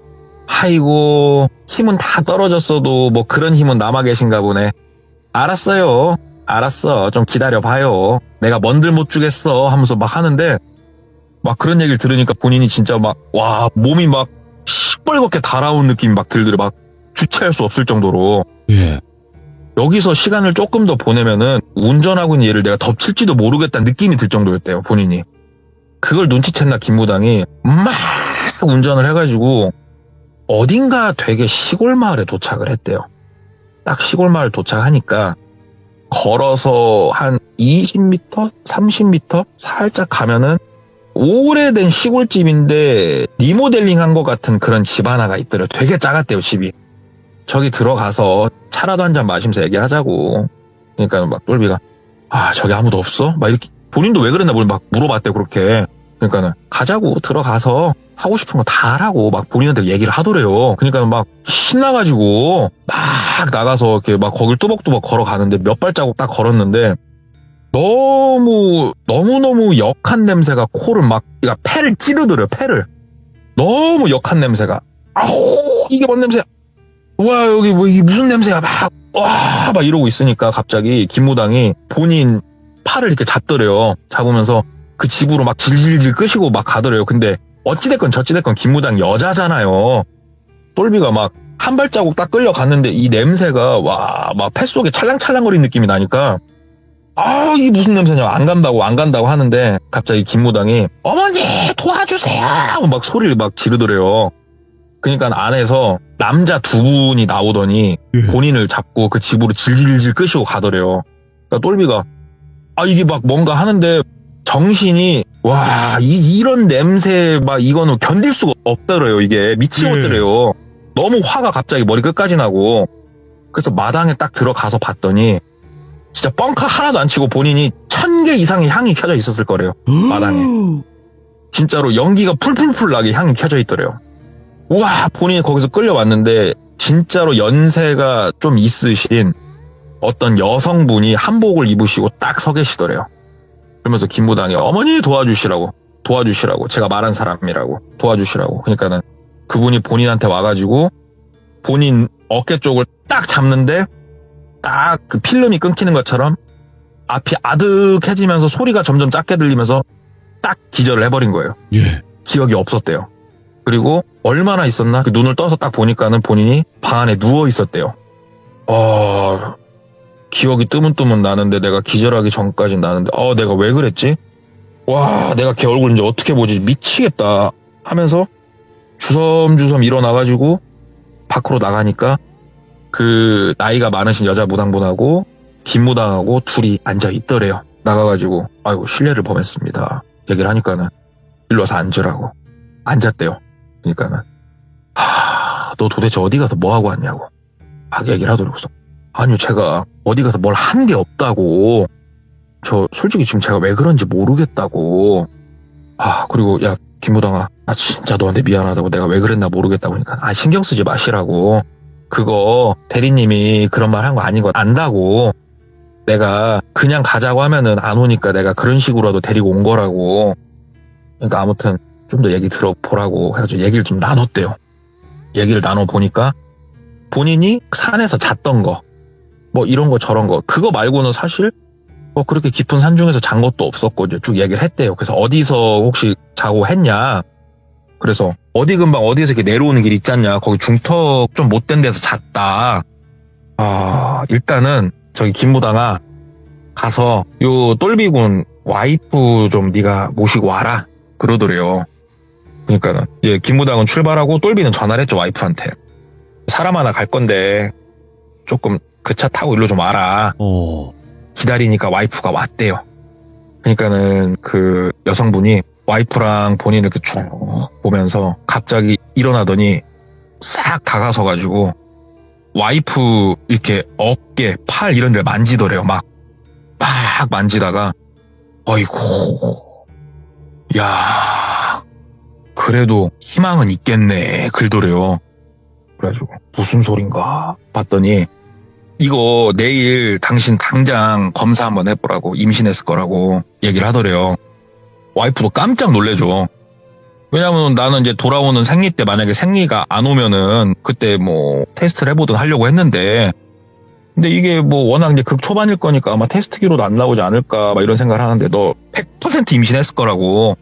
아이고 힘은 다 떨어졌어도 뭐 그런 힘은 남아 계신가 보네. 알았어요. 알았어. 좀 기다려봐요. 내가 뭔들 못 주겠어 하면서 막 하는데 막 그런 얘기를 들으니까 본인이 진짜 막 와 몸이 막 시뻘겋게 달아온 느낌이 막 들더래. 막 주체할 수 없을 정도로. 예. 여기서 시간을 조금 더 보내면은 운전하고 있는 얘를 내가 덮칠지도 모르겠다는 느낌이 들 정도였대요 본인이. 그걸 눈치챘나 김무당이 막 운전을 해가지고 어딘가 되게 시골 마을에 도착을 했대요. 딱 시골 마을 도착하니까 걸어서 한 20m? 30m? 살짝 가면은 오래된 시골집인데 리모델링 한 것 같은 그런 집 하나가 있더래요. 되게 작았대요 집이. 저기 들어가서 차라도 한 잔 마시면서 얘기하자고. 그러니까 막 똘비가 아 저기 아무도 없어? 막 이렇게 본인도 왜 그랬나 막 물어봤대요 그렇게. 그러니까는 가자고 들어가서 하고 싶은 거 다 하라고 막 본인한테 얘기를 하더래요. 그러니까 막 신나가지고 막 나가서 이렇게 막 거길 뚜벅뚜벅 걸어가는데 몇 발자국 딱 걸었는데 너무너무 역한 냄새가 코를 막 그러니까 폐를 찌르더래요. 폐를. 너무 역한 냄새가. 아우 이게 뭔 냄새야. 와 여기 뭐 이게 무슨 냄새야 막 이러고 있으니까 갑자기 김무당이 본인 팔을 이렇게 잡더래요. 잡으면서 그 집으로 막 질질질 끄시고 막 가더래요. 근데 어찌됐건 저찌됐건 김무당 여자잖아요. 똘비가 막 한 발자국 딱 끌려갔는데 이 냄새가 와 막 뱃속에 찰랑찰랑거리는 느낌이 나니까 아 이게 무슨 냄새냐 안 간다고 하는데 갑자기 김무당이 어머니 도와주세요 막 소리를 막 지르더래요. 그러니까 안에서 남자 두 분이 나오더니 본인을 잡고 그 집으로 질질질 끄시고 가더래요. 그러니까 똘비가 아 이게 막 뭔가 하는데 정신이 와 이런 냄새 막 이거는 견딜 수가 없더래요. 이게 미치겠더래요. 너무 화가 갑자기 머리 끝까지 나고 그래서 마당에 딱 들어가서 봤더니 진짜 뻥카 하나도 안 치고 본인이 1000개 이상의 향이 켜져 있었을 거래요. 마당에. 진짜로 연기가 풀풀풀 나게 향이 켜져 있더래요. 우와 본인이 거기서 끌려왔는데 진짜로 연세가 좀 있으신 어떤 여성분이 한복을 입으시고 딱 서 계시더래요. 그러면서 김무당이 어머니 도와주시라고 제가 말한 사람이라고 도와주시라고. 그러니까는 그분이 본인한테 와가지고 본인 어깨 쪽을 딱 잡는데 딱 그 필름이 끊기는 것처럼 앞이 아득해지면서 소리가 점점 작게 들리면서 딱 기절을 해버린 거예요. 예. 기억이 없었대요. 그리고 얼마나 있었나? 그 눈을 떠서 딱 보니까는 본인이 방 안에 누워 있었대요. 기억이 뜨문뜨문 나는데 내가 기절하기 전까지 나는데 내가 왜 그랬지? 와 내가 걔 얼굴 이제 어떻게 보지? 미치겠다 하면서 주섬주섬 일어나가지고 밖으로 나가니까 그 나이가 많으신 여자 무당분하고 김무당하고 둘이 앉아 있더래요. 나가가지고 아이고 실례를 범했습니다. 얘기를 하니까는 일로 와서 앉으라고. 앉았대요. 그러니까는 너 도대체 어디 가서 뭐 하고 왔냐고 막 얘기를 하더라고요. 아니요 제가 어디 가서 뭘 한 게 없다고. 저 솔직히 지금 제가 왜 그런지 모르겠다고. 그리고 야 김무당아, 아 진짜 너한테 미안하다고, 내가 왜 그랬나 모르겠다고. 그러니까 아 신경 쓰지 마시라고. 그거 대리님이 그런 말 한 거 아닌 거 안다고. 내가 그냥 가자고 하면은 안 오니까 내가 그런 식으로라도 데리고 온 거라고. 그러니까 아무튼 좀 더 얘기 들어보라고 해가지고 얘기를 좀 나눴대요. 얘기를 나눠보니까 본인이 산에서 잤던 거, 뭐 이런 거 저런 거, 그거 말고는 사실 뭐 그렇게 깊은 산 중에서 잔 것도 없었고 이제 쭉 얘기를 했대요. 그래서 어디서 혹시 자고 했냐. 그래서 어디 근방 어디에서 이렇게 내려오는 길 있지 않냐. 거기 중턱 좀 못된 데서 잤다. 일단은 저기 김무당아, 가서 요 똘비군 와이프 좀 네가 모시고 와라 그러더래요. 그러니까는 이제 김무당은 출발하고 똘비는 전화를 했죠, 와이프한테. 사람 하나 갈 건데 조금 그 차 타고 일로 좀 와라. 기다리니까 와이프가 왔대요. 그러니까는 그 여성분이 와이프랑 본인 이렇게 쭉 보면서 갑자기 일어나더니 싹 다가서가지고 와이프 이렇게 어깨, 팔 이런 데를 만지더래요. 막 만지다가 어이구, 야, 그래도 희망은 있겠네 그러더래요. 그래가지고 무슨 소린가 봤더니 이거 내일 당신 당장 검사 한번 해보라고, 임신했을 거라고 얘기를 하더래요. 와이프도 깜짝 놀래죠. 왜냐면 나는 이제 돌아오는 생리 때 만약에 생리가 안 오면은 그때 뭐 테스트를 해보든 하려고 했는데, 근데 이게 뭐 워낙 이제 극초반일 거니까 아마 테스트기로도 안 나오지 않을까 막 이런 생각을 하는데, 너 100% 임신했을 거라고.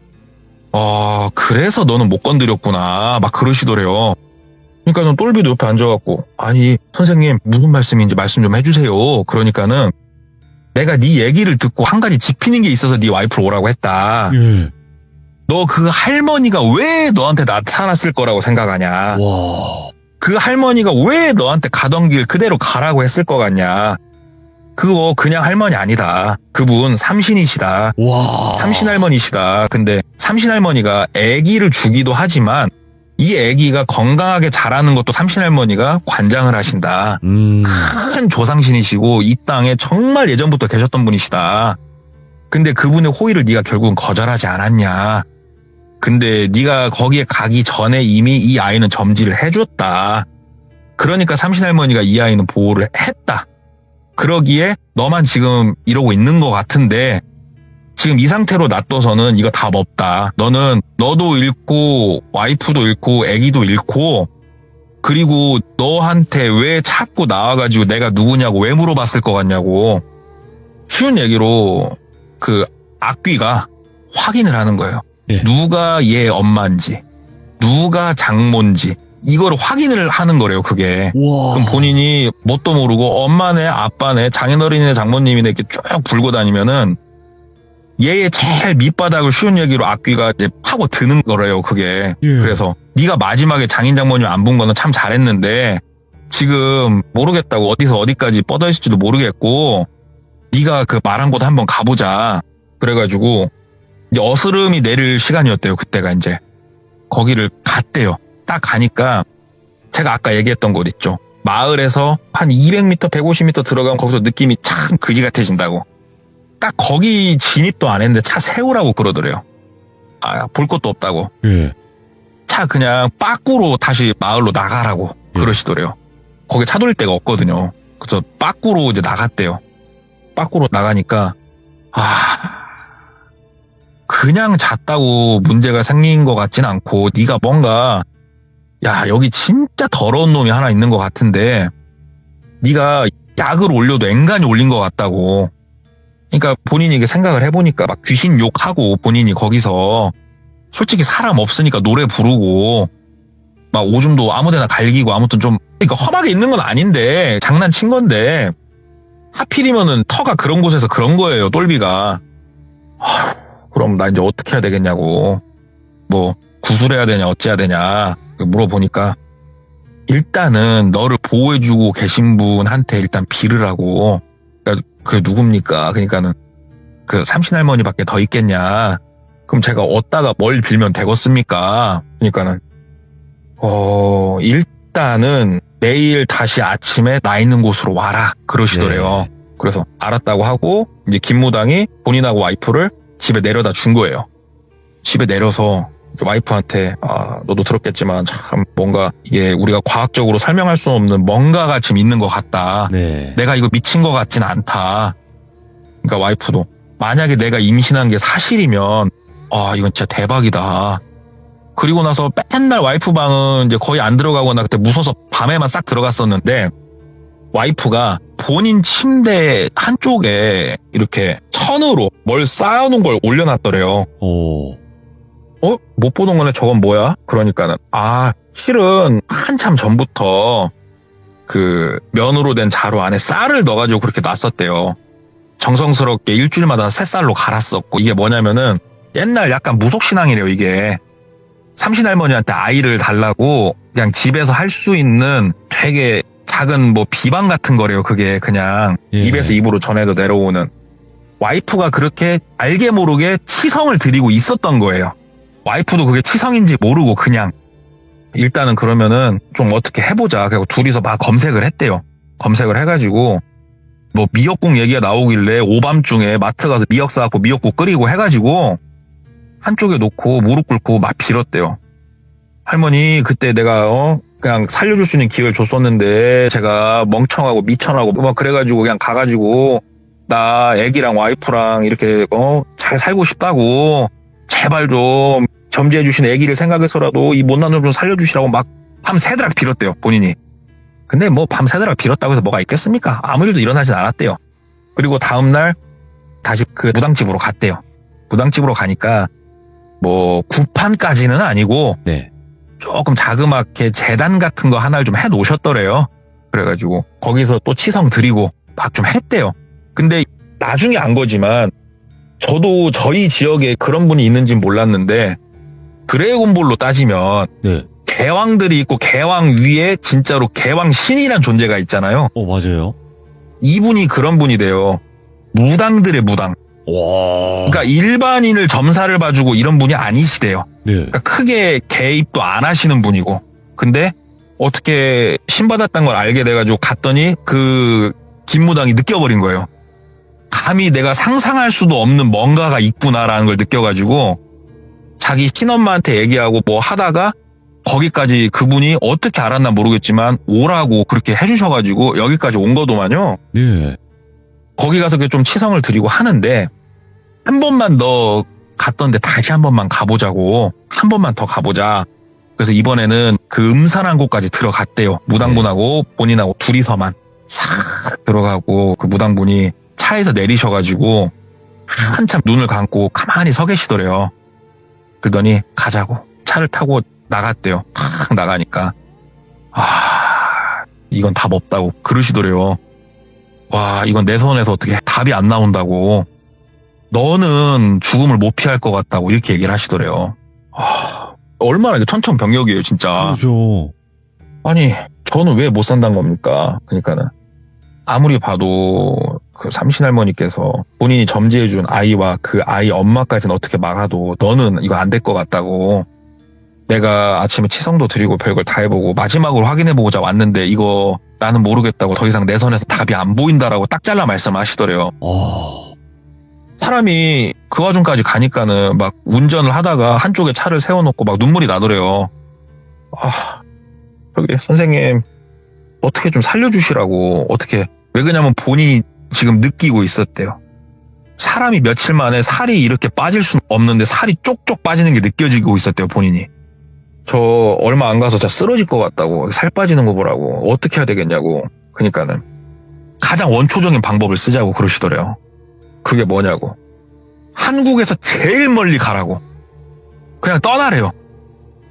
그래서 너는 못 건드렸구나 막 그러시더래요. 그러니까는 똘비도 옆에 앉아갖고, 아니 선생님 무슨 말씀인지 말씀 좀 해주세요. 그러니까는 내가 네 얘기를 듣고 한 가지 짚히는 게 있어서 네 와이프를 오라고 했다. 너 그 할머니가 왜 너한테 나타났을 거라고 생각하냐. 와. 그 할머니가 왜 너한테 가던 길 그대로 가라고 했을 거 같냐. 그거 그냥 할머니 아니다. 그분 삼신이시다. 와. 삼신할머니시다. 근데 삼신할머니가 아기를 주기도 하지만 이 아기가 건강하게 자라는 것도 삼신할머니가 관장을 하신다. 큰 조상신이시고 이 땅에 정말 예전부터 계셨던 분이시다. 근데 그분의 호의를 네가 결국은 거절하지 않았냐. 근데 네가 거기에 가기 전에 이미 이 아이는 점지를 해줬다. 그러니까 삼신할머니가 이 아이는 보호를 했다. 그러기에 너만 지금 이러고 있는 것 같은데 지금 이 상태로 놔둬서는 이거 답 없다. 너도 잃고 와이프도 잃고 아기도 잃고, 그리고 너한테 왜 자꾸 나와가지고 내가 누구냐고 왜 물어봤을 것 같냐고. 쉬운 얘기로 그 악귀가 확인을 하는 거예요. 예. 누가 얘 엄마인지, 누가 장모인지 이걸 확인을 하는 거래요. 그게. 와. 그럼 본인이 뭣도 모르고 엄마네 아빠네 장인어른이네 장모님이네 이렇게 쭉 불고 다니면은 얘의 제일 밑바닥을 쉬운 얘기로 악귀가 이제 파고 드는 거래요. 그게. 예. 그래서 네가 마지막에 장인 장모님 안 본 거는 참 잘했는데 지금 모르겠다고, 어디서 어디까지 뻗어 있을지도 모르겠고 네가 그 말한 곳 한번 가보자. 그래가지고 이제 어스름이 내릴 시간이었대요. 그때가 이제 거기를 갔대요. 딱 가니까 제가 아까 얘기했던 곳 있죠. 마을에서 한 200m, 150m 들어가면 거기서 느낌이 참 그지 같아진다고. 딱 거기 진입도 안 했는데 차 세우라고 그러더래요. 볼 것도 없다고. 예. 차 그냥 빠꾸로 다시 마을로 나가라고 그러시더래요. 거기 차 돌릴 데가 없거든요. 그래서 빠꾸로 이제 나갔대요. 빠꾸로 나가니까 그냥 잤다고 문제가 생긴 것 같진 않고, 네가 뭔가 여기 진짜 더러운 놈이 하나 있는 것 같은데 네가 약을 올려도 앵간히 올린 것 같다고. 그러니까 본인이 이게 생각을 해보니까 막 귀신 욕하고 본인이 거기서 솔직히 사람 없으니까 노래 부르고 막 오줌도 아무데나 갈기고 아무튼 좀 그러니까 험하게 있는 건 아닌데 장난친 건데 하필이면은 터가 그런 곳에서 그런 거예요. 똘비가. 그럼 나 이제 어떻게 해야 되겠냐고. 뭐 구술해야 되냐 어찌해야 되냐 물어보니까 일단은 너를 보호해주고 계신 분한테 일단 빌으라고. 그러니까 그게 누굽니까? 그러니까는 그 삼신할머니밖에 더 있겠냐. 그럼 제가 어디다가 뭘 빌면 되겠습니까? 그러니까는 일단은 내일 다시 아침에 나 있는 곳으로 와라 그러시더래요. 그래서 알았다고 하고 이제 김무당이 본인하고 와이프를 집에 내려다 준 거예요. 집에 내려서 와이프한테 너도 들었겠지만 참 뭔가 이게 우리가 과학적으로 설명할 수 없는 뭔가가 지금 있는 것 같다. 네. 내가 이거 미친 것 같진 않다. 그러니까 와이프도 만약에 내가 임신한 게 사실이면 이건 진짜 대박이다. 그리고 나서 맨날 와이프 방은 이제 거의 안 들어가거나 그때 무서워서 밤에만 싹 들어갔었는데 와이프가 본인 침대 한쪽에 이렇게 천으로 뭘 쌓아놓은 걸 올려놨더래요. 오. 못 보던 거네. 저건 뭐야? 그러니까는 실은 한참 전부터 그 면으로 된 자루 안에 쌀을 넣어가지고 그렇게 놨었대요. 정성스럽게 일주일마다 새 쌀로 갈았었고, 이게 뭐냐면은 옛날 약간 무속신앙이래요. 이게 삼신할머니한테 아이를 달라고 그냥 집에서 할 수 있는 되게 작은 뭐 비방 같은 거래요. 그게 그냥 예. 입에서 입으로 전해져 내려오는. 와이프가 그렇게 알게 모르게 치성을 드리고 있었던 거예요. 와이프도 그게 치성인지 모르고 그냥 일단은 그러면은 좀 어떻게 해보자. 그리고 둘이서 막 검색을 했대요. 검색을 해가지고 뭐 미역국 얘기가 나오길래 오밤중에 마트 가서 미역 사갖고 미역국 끓이고 해가지고 한쪽에 놓고 무릎 꿇고 막 빌었대요. 할머니 그때 내가 그냥 살려줄 수 있는 기회를 줬었는데 제가 멍청하고 미천하고 막 그래가지고 그냥 가가지고 나 애기랑 와이프랑 이렇게 잘 살고 싶다고 제발 좀 점지해주신 애기를 생각해서라도 이 못난 놈 좀 살려주시라고 막 밤새도록 빌었대요. 본인이. 근데 뭐 밤새도록 빌었다고 해서 뭐가 있겠습니까? 아무 일도 일어나진 않았대요. 그리고 다음날 다시 그 무당집으로 갔대요. 무당집으로 가니까 뭐 구판까지는 아니고 네. 조금 자그맣게 재단 같은 거 하나를 좀 해놓으셨더래요. 그래가지고 거기서 또 치성 드리고 막 좀 했대요. 근데 나중에 안 거지만 저도 저희 지역에 그런 분이 있는지는 몰랐는데 드래곤볼로 따지면 네. 개왕들이 있고 개왕 위에 진짜로 개왕 신이란 존재가 있잖아요. 맞아요. 이분이 그런 분이 돼요. 무당들의 무당. 와. 그러니까 일반인을 점사를 봐주고 이런 분이 아니시대요. 네. 그러니까 크게 개입도 안 하시는 분이고. 근데 어떻게 신받았다는 걸 알게 돼가지고 갔더니 그 김무당이 느껴버린 거예요. 감히 내가 상상할 수도 없는 뭔가가 있구나라는 걸 느껴가지고 자기 친엄마한테 얘기하고 뭐 하다가 거기까지 그분이 어떻게 알았나 모르겠지만 오라고 그렇게 해주셔가지고 여기까지 온 거더만요. 네. 거기 가서 좀 치성을 드리고 하는데 한 번만 더 갔던데 다시 한 번만 가보자고 한 번만 더 가보자. 그래서 이번에는 그 음산한 곳까지 들어갔대요. 무당분하고 본인하고 둘이서만 싹 들어가고 그 무당분이 차에서 내리셔가지고 한참 눈을 감고 가만히 서 계시더래요. 그러더니 가자고 차를 타고 나갔대요. 탁 나가니까 이건 답 없다고 그러시더래요. 와 이건 내 손에서 어떻게 답이 안 나온다고. 너는 죽음을 못 피할 것 같다고 이렇게 얘기를 하시더래요. 얼마나 이게 천천병력이에요 진짜. 그렇죠. 아니 저는 왜 못 산다는 겁니까? 그러니까는 아무리 봐도 그 삼신할머니께서 본인이 점지해준 아이와 그 아이 엄마까지는 어떻게 막아도 너는 이거 안 될 것 같다고. 내가 아침에 치성도 드리고 별걸 다 해보고 마지막으로 확인해보고자 왔는데 이거 나는 모르겠다고 더 이상 내 손에서 답이 안 보인다라고 딱 잘라 말씀하시더래요. 사람이 그 와중까지 가니까는 막 운전을 하다가 한쪽에 차를 세워놓고 막 눈물이 나더래요. 저기 선생님 어떻게 좀 살려주시라고. 어떻게. 왜 그러냐면 본인이 지금 느끼고 있었대요. 사람이 며칠 만에 살이 이렇게 빠질 수는 없는데 살이 쪽쪽 빠지는 게 느껴지고 있었대요 본인이. 저 얼마 안 가서 진짜 쓰러질 것 같다고. 살 빠지는 거 보라고. 어떻게 해야 되겠냐고. 그러니까는 가장 원초적인 방법을 쓰자고 그러시더래요. 그게 뭐냐고. 한국에서 제일 멀리 가라고. 그냥 떠나래요.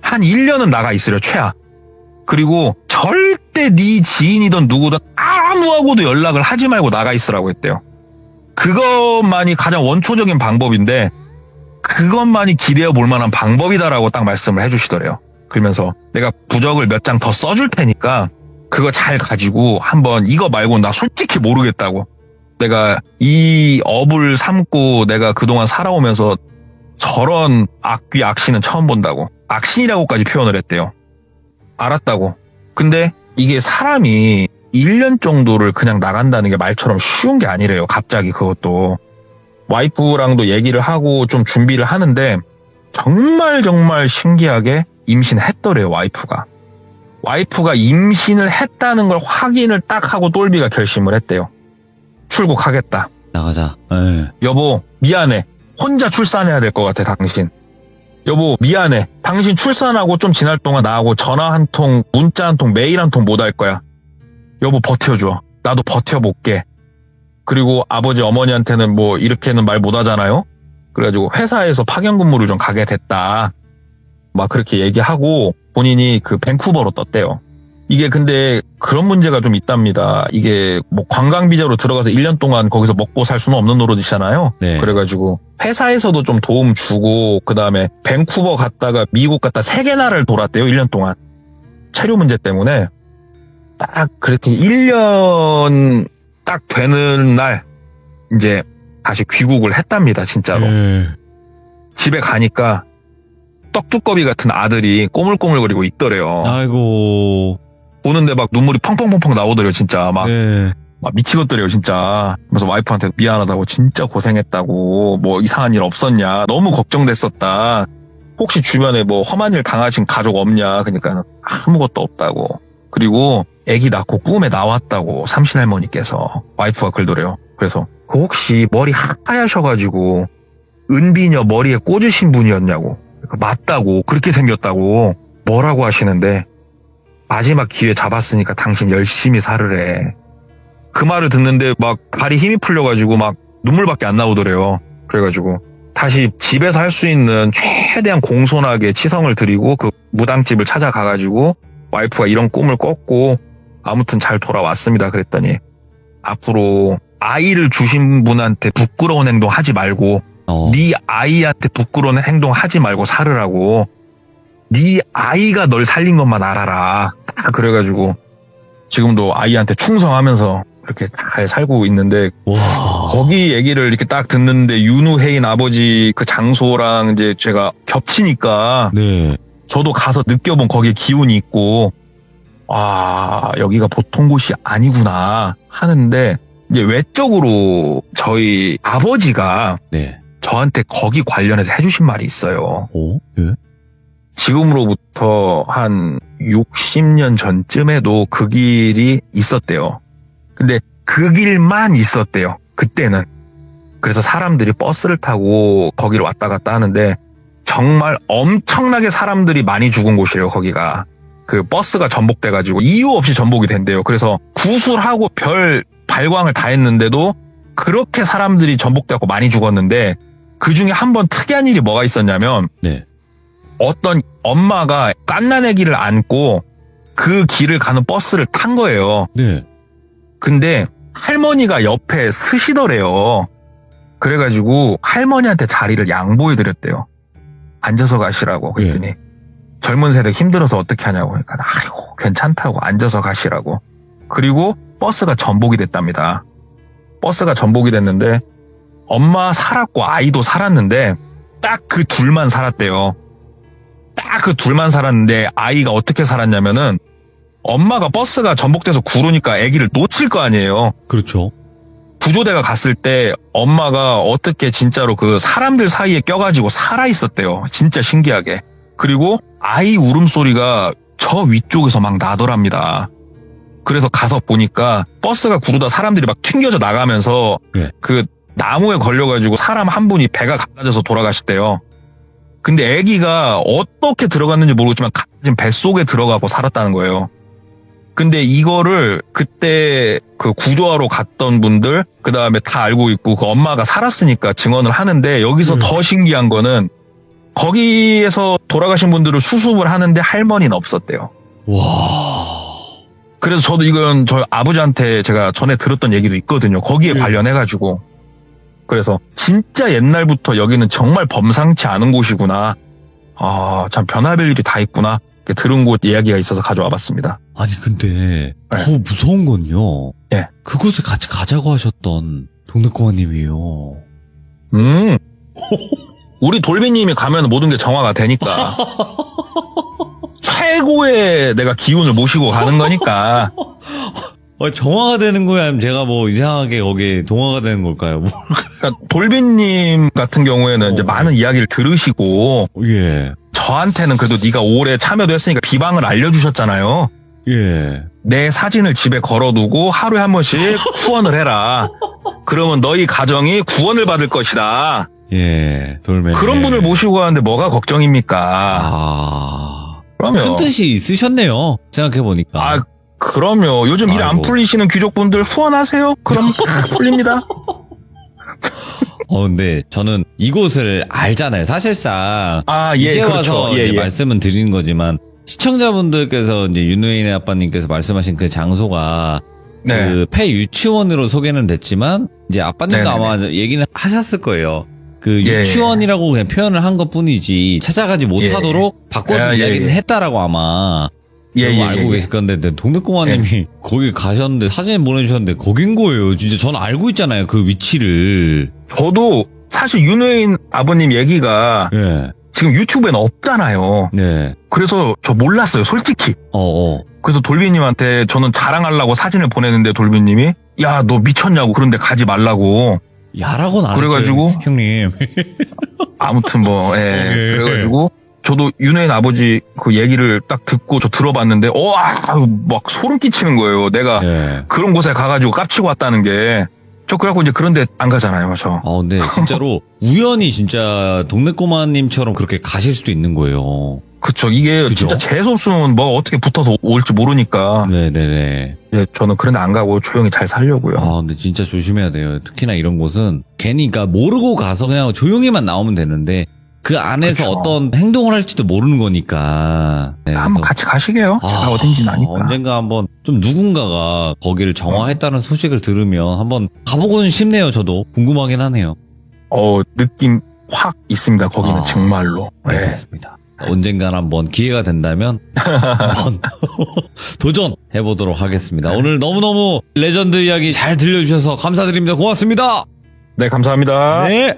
한 1년은 나가 있으려 최하. 그리고 절대 네 지인이든 누구든 아무하고도 연락을 하지 말고 나가 있으라고 했대요. 그것만이 가장 원초적인 방법인데 그것만이 기대어 볼 만한 방법이다라고 딱 말씀을 해주시더래요. 그러면서 내가 부적을 몇 장 더 써줄 테니까 그거 잘 가지고 한번 이거 말고는 나 솔직히 모르겠다고. 내가 이 업을 삼고 내가 그동안 살아오면서 저런 악귀 악신은 처음 본다고. 악신이라고까지 표현을 했대요. 알았다고. 근데 이게 사람이 1년 정도를 그냥 나간다는 게 말처럼 쉬운 게 아니래요. 갑자기 그것도. 와이프랑도 얘기를 하고 좀 준비를 하는데 정말 정말 신기하게 임신했더래요, 와이프가. 와이프가 임신을 했다는 걸 확인을 딱 하고 똘비가 결심을 했대요. 출국하겠다. 나가자. 예. 여보, 미안해. 혼자 출산해야 될 것 같아, 당신. 여보, 미안해. 당신 출산하고 좀 지날 동안 나하고 전화 한 통, 문자 한 통, 메일 한 통 못 할 거야. 여보, 버텨줘. 나도 버텨볼게. 그리고 아버지, 어머니한테는 뭐 이렇게는 말 못 하잖아요? 그래가지고 회사에서 파견 근무를 좀 가게 됐다. 막 그렇게 얘기하고 본인이 그 밴쿠버로 떴대요. 이게 근데 그런 문제가 좀 있답니다. 이게 뭐 관광 비자로 들어가서 1년 동안 거기서 먹고 살 수는 없는 노릇이잖아요. 네. 그래가지고 회사에서도 좀 도움 주고 그다음에 밴쿠버 갔다가 미국 갔다 3개 나라를 돌았대요. 1년 동안. 체류 문제 때문에 딱 그렇게 1년 딱 되는 날 이제 다시 귀국을 했답니다. 진짜로. 예. 집에 가니까 떡두꺼비 같은 아들이 꼬물꼬물거리고 있더래요. 아이고. 보는데 막 눈물이 펑펑펑펑 나오더래요. 진짜 막, 예. 막 미치겠더래요. 진짜. 그래서 와이프한테 미안하다고 진짜 고생했다고 뭐 이상한 일 없었냐. 너무 걱정됐었다. 혹시 주변에 뭐 험한 일 당하신 가족 없냐. 그러니까 아무것도 없다고. 그리고 아기 낳고 꿈에 나왔다고 삼신할머니께서 와이프가 그러더래요. 그래서 그 혹시 머리 하얗셔가지고 은비녀 머리에 꽂으신 분이었냐고. 맞다고. 그렇게 생겼다고. 뭐라고 하시는데 마지막 기회 잡았으니까 당신 열심히 살으래. 그 말을 듣는데 막 발이 힘이 풀려가지고 막 눈물밖에 안 나오더래요. 그래가지고 다시 집에서 할 수 있는 최대한 공손하게 치성을 드리고 그 무당집을 찾아가가지고 와이프가 이런 꿈을 꿨고 아무튼 잘 돌아왔습니다. 그랬더니 앞으로 아이를 주신 분한테 부끄러운 행동 하지 말고 네 아이한테 부끄러운 행동 하지 말고 살으라고. 네 아이가 널 살린 것만 알아라. 딱 그래가지고 지금도 아이한테 충성하면서 이렇게 잘 살고 있는데 와. 거기 얘기를 이렇게 딱 듣는데 윤우혜인 아버지 그 장소랑 이제 제가 겹치니까 네. 저도 가서 느껴본 거기에 기운이 있고 아 여기가 보통 곳이 아니구나 하는데 이제 외적으로 저희 아버지가 네. 저한테 거기 관련해서 해주신 말이 있어요. 오? 예? 지금으로부터 한 60년 전쯤에도 그 길이 있었대요. 근데 그 길만 있었대요. 그때는. 그래서 사람들이 버스를 타고 거기를 왔다 갔다 하는데 정말 엄청나게 사람들이 많이 죽은 곳이에요. 거기가. 그 버스가 전복돼가지고 이유 없이 전복이 된대요. 그래서 구술하고 별 발광을 다 했는데도 그렇게 사람들이 전복되고 많이 죽었는데 그 중에 한 번 특이한 일이 뭐가 있었냐면 네. 어떤 엄마가 갓난아기를 안고 그 길을 가는 버스를 탄 거예요. 네. 근데 할머니가 옆에 쓰시더래요. 그래가지고 할머니한테 자리를 양보해드렸대요. 앉아서 가시라고. 그랬더니 젊은 세대 힘들어서 어떻게 하냐고. 그러니까 아이고 괜찮다고 앉아서 가시라고. 그리고 버스가 전복이 됐답니다. 버스가 전복이 됐는데 엄마 살았고 아이도 살았는데 딱 그 둘만 살았대요. 딱 그 둘만 살았는데 아이가 어떻게 살았냐면은 엄마가 버스가 전복돼서 구르니까 아기를 놓칠 거 아니에요. 그렇죠. 구조대가 갔을 때 엄마가 어떻게 진짜로 그 사람들 사이에 껴가지고 살아있었대요. 진짜 신기하게. 그리고 아이 울음소리가 저 위쪽에서 막 나더랍니다. 그래서 가서 보니까 버스가 구르다 사람들이 막 튕겨져 나가면서 그 나무에 걸려가지고 사람 한 분이 배가 갈라져서 돌아가셨대요. 근데 아기가 어떻게 들어갔는지 모르겠지만 지금 뱃속에 들어가고 살았다는 거예요. 근데 이거를 그때 그 구조하러 갔던 분들 그 다음에 다 알고 있고 그 엄마가 살았으니까 증언을 하는데 여기서 더 신기한 거는 거기에서 돌아가신 분들을 수습을 하는데 할머니는 없었대요. 와. 그래서 저도 이건 저희 아버지한테 제가 전에 들었던 얘기도 있거든요. 거기에 관련해가지고. 그래서 진짜 옛날부터 여기는 정말 범상치 않은 곳이구나. 아, 참 변화별 일이 다 있구나. 들은 곳 이야기가 있어서 가져와 봤습니다. 아니 근데 더 무서운 건요. 예. 그곳에 같이 가자고 하셨던 동네꼬마님이요. 우리 돌비님이 가면 모든 게 정화가 되니까. 최고의 내가 기운을 모시고 가는 거니까. 정화가 되는 거야? 아니면 제가 뭐 이상하게 거기에 동화가 되는 걸까요? 뭐. 그러니까 돌비님 같은 경우에는 이제 많은 이야기를 들으시고 예. 저한테는 그래도 네가 오래 참여도 했으니까 비방을 알려주셨잖아요. 예. 내 사진을 집에 걸어두고 하루에 한 번씩 후원을 해라. 그러면 너희 가정이 구원을 받을 것이다. 예. 돌멩이. 그런 분을 모시고 가는데 뭐가 걱정입니까? 큰 그러면 뜻이 있으셨네요. 생각해보니까. 그럼요. 요즘 일 안 아이고. 풀리시는 귀족분들 후원하세요. 그럼 풀립니다. 근데 저는 이곳을 알잖아요. 사실상. 아, 예, 이제 그렇죠. 와서 예, 이제 예. 말씀은 드리는 거지만, 시청자분들께서 이제 윤우인의 아빠님께서 말씀하신 그 장소가 네. 그 폐유치원으로 소개는 됐지만 이제 아빠님도 네네네. 아마 얘기는 하셨을 거예요. 그 예, 유치원이라고 그냥 표현을 한 것 뿐이지 찾아가지 못하도록 바꿔서 예, 예, 이야기는 예. 했다라고 아마 여러분 알고 계실 건데 동네꼬마님이 거기 가셨는데 사진 보내주셨는데 거긴 거예요. 진짜 저는 알고 있잖아요. 그 위치를. 저도 사실 윤회인 아버님 얘기가 예. 지금 유튜브에는 없잖아요. 네. 그래서 저 몰랐어요, 솔직히. 그래서 돌비님한테 저는 자랑하려고 사진을 보냈는데 돌비님이 야, 너 미쳤냐고 그런데 가지 말라고. 야라고는 안 그래가지고 했죠, 형님. 아무튼 뭐, 예. 예. 그래가지고 저도 윤회인 아버지 그 얘기를 딱 듣고 저 들어봤는데, 막 소름 끼치는 거예요. 내가 예. 그런 곳에 가가지고 깝치고 왔다는 게. 저 그래갖고 이제 그런데 안 가잖아요, 저. 근데 진짜로 우연히 진짜 동네꼬마님처럼 그렇게 가실 수도 있는 거예요. 그쵸. 이게 그죠? 진짜 재수없으면 뭐 어떻게 붙어서 올지 모르니까. 네네네. 예, 저는 그런데 안 가고 조용히 잘 살려고요. 근데 진짜 조심해야 돼요. 특히나 이런 곳은 괜히 그러니까 모르고 가서 그냥 조용히만 나오면 되는데 그 안에서 그쵸. 어떤 행동을 할지도 모르는 거니까. 네, 한번 그래서 같이 가시게요. 제가 어딘지는 아니까. 언젠가 한번 좀 누군가가 거기를 정화했다는 소식을 들으면 한번 가보고는 싶네요. 저도 궁금하긴 하네요. 느낌 확 있습니다. 거기는 정말로. 네. 알겠습니다. 언젠간 한번 기회가 된다면 한번 도전해보도록 하겠습니다. 오늘 너무너무 레전드 이야기 잘 들려주셔서 감사드립니다. 고맙습니다. 네, 감사합니다. 네.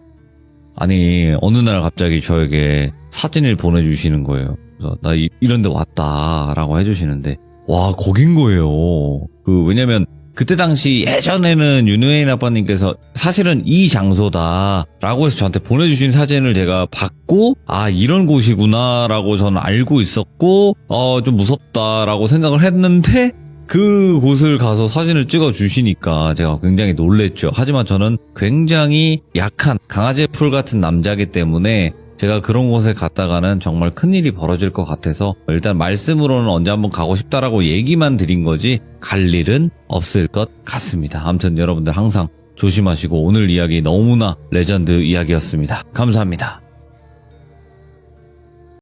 아니 어느 날 갑자기 저에게 사진을 보내주시는 거예요. 그래서 나 이런 데 왔다라고 해주시는데 와 거긴 거예요. 왜냐면 그때 당시 예전에는 윤회인 아빠님께서 사실은 이 장소다라고 해서 저한테 보내주신 사진을 제가 받고 이런 곳이구나라고 저는 알고 있었고 좀 무섭다라고 생각을 했는데 그 곳을 가서 사진을 찍어 주시니까 제가 굉장히 놀랬죠. 하지만 저는 굉장히 약한 강아지 풀 같은 남자이기 때문에 제가 그런 곳에 갔다가는 정말 큰일이 벌어질 것 같아서 일단 말씀으로는 언제 한번 가고 싶다라고 얘기만 드린 거지 갈 일은 없을 것 같습니다. 아무튼 여러분들 항상 조심하시고 오늘 이야기 너무나 레전드 이야기였습니다. 감사합니다.